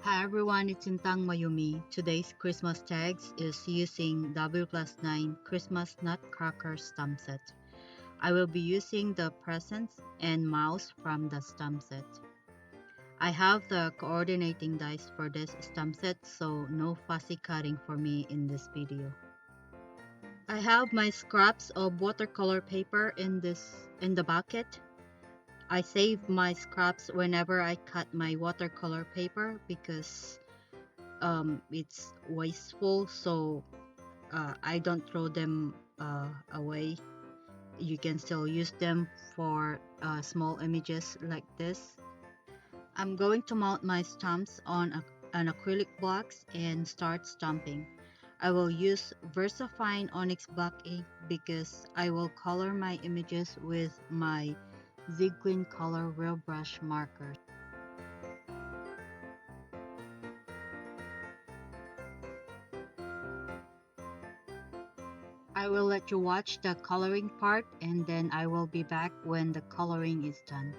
Hi everyone, it's Sintang Mayumi. Today's Christmas tags is using W+9 Christmas Nutcracker stamp set. I will be using the presents and mouse from the stamp set. I have the coordinating dies for this stamp set, so no fussy cutting for me in this video. I have my scraps of watercolor paper in the bucket. I save my scraps whenever I cut my watercolor paper because it's wasteful, so I don't throw them away. You can still use them for small images like this. I'm going to mount my stamps on an acrylic blocks and start stamping. I will use VersaFine Onyx Black ink because I will color my images with my Ziglin Color Real Brush markers. I will let you watch the coloring part and then I will be back when the coloring is done.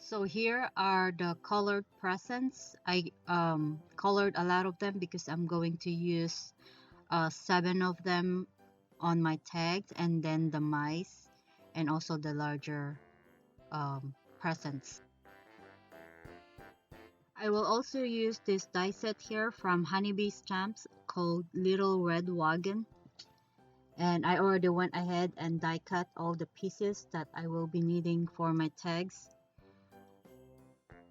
So here are the colored presents. I colored a lot of them because I'm going to use 7 of them on my tags, and then the mice and also the larger presents. I will also use this die set here from Honeybee Stamps called Little Red Wagon. And I already went ahead and die cut all the pieces that I will be needing for my tags.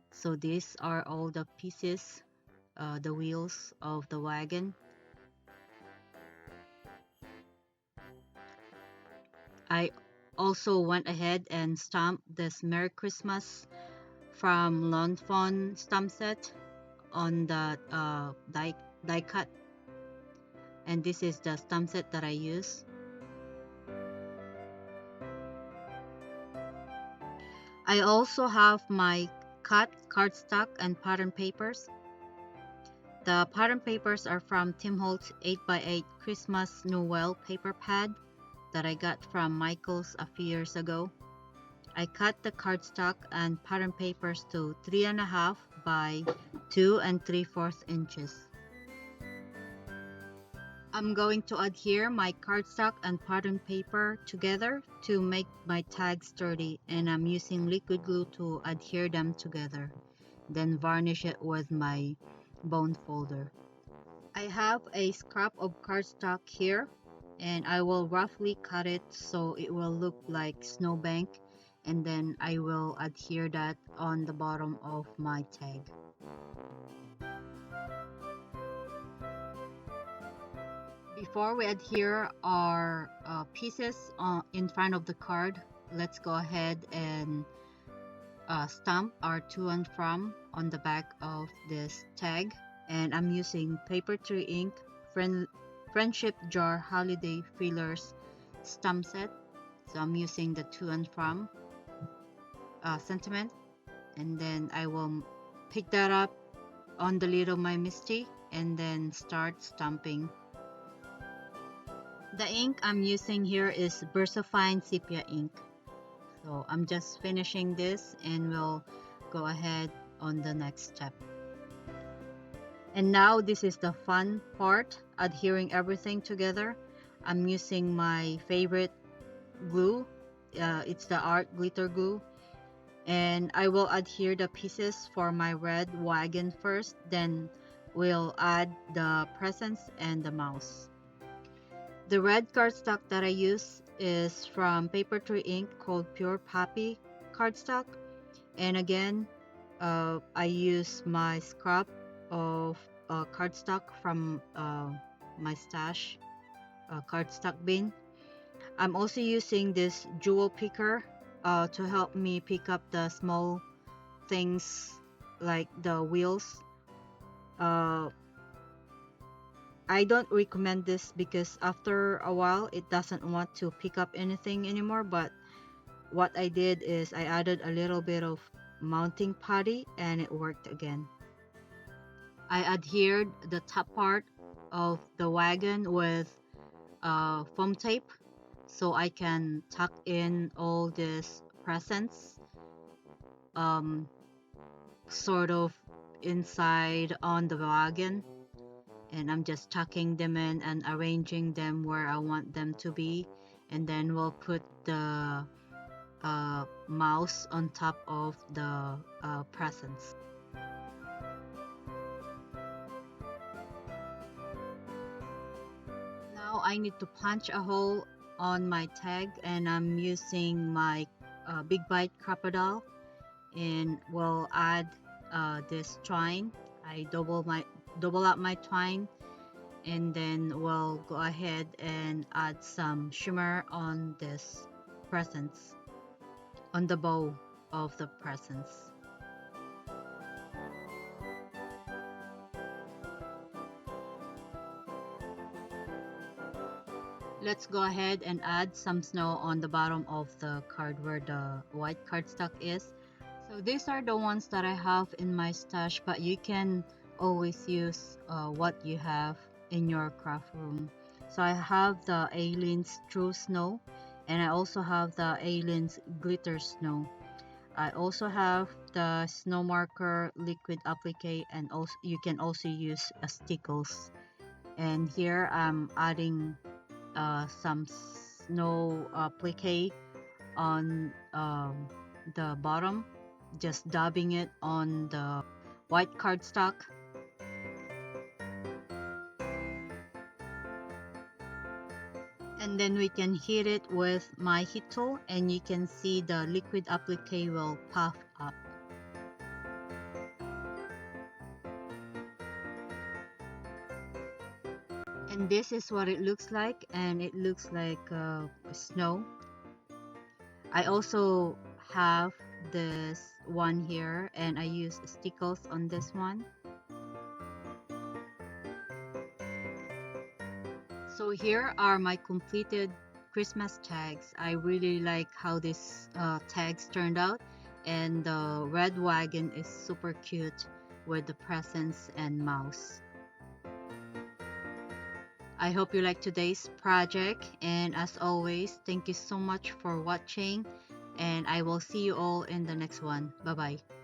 So these are all the pieces, the wheels of the wagon. I also went ahead and stamped this Merry Christmas from Lawn Fawn stamp set on the die cut, and this is the stamp set that I use. I also have my cut cardstock and pattern papers. The pattern papers are from Tim Holtz 8x8 Christmas Noel paper pad that I got from Michael's a few years ago. I cut the cardstock and pattern papers to 3.5 by 2 3/4 inches. I'm going to adhere my cardstock and pattern paper together to make my tags sturdy, and I'm using liquid glue to adhere them together, then varnish it with my bone folder. I have a scrap of cardstock here, and I will roughly cut it so it will look like snowbank, and then I will adhere that on the bottom of my tag. Before we adhere our pieces in front of the card, let's go ahead and stamp our to and from on the back of this tag. And I'm using Paper Tree Ink Friendship Jar Holiday Fillers stamp set. So I'm using the to and from sentiment, and then I will pick that up on the lid of my Misty and then start stamping. The ink I'm using here is VersaFine Sepia ink. So I'm just finishing this and we'll go ahead on the next step. And now this is the fun part, adhering everything together. I'm using my favorite glue. It's the art glitter glue. And I will adhere the pieces for my red wagon first, then we'll add the presents and the mouse. The red cardstock that I use is from Paper Tree Ink called Pure Poppy cardstock. And again, I use my scrap of cardstock from my stash cardstock bin. I'm also using this jewel picker to help me pick up the small things like the wheels. I don't recommend this because after a while it doesn't want to pick up anything anymore, but what I did is I added a little bit of mounting putty and it worked again. I adhered the top part of the wagon with foam tape so I can tuck in all these presents sort of inside on the wagon, and I'm just tucking them in and arranging them where I want them to be, and then we'll put the mouse on top of the presents. Now I need to punch a hole on my tag, and I'm using my Big Bite crocodile, and we'll add this twine. I double up my twine, and then we'll go ahead and add some shimmer on this presents, on the bow of the presents. Let's go ahead and add some snow on the bottom of the card where the white cardstock is. So these are the ones that I have in my stash, but you can always use what you have in your craft room. So I have the Aliens True Snow, and I also have the Aliens Glitter Snow. I also have the Snow Marker Liquid Applique, and also you can also use stickles. And here I'm adding some snow applique on the bottom, just dabbing it on the white cardstock. And then we can heat it with my heat tool, and you can see the liquid applique will puff up. And this is what it looks like, and it looks like snow. I also have this one here, and I use stickles on this one. So here are my completed Christmas tags. I really like how these tags turned out, and the red wagon is super cute with the presents and mouse. I hope you like today's project, and as always, thank you so much for watching, and I will see you all in the next one. Bye bye.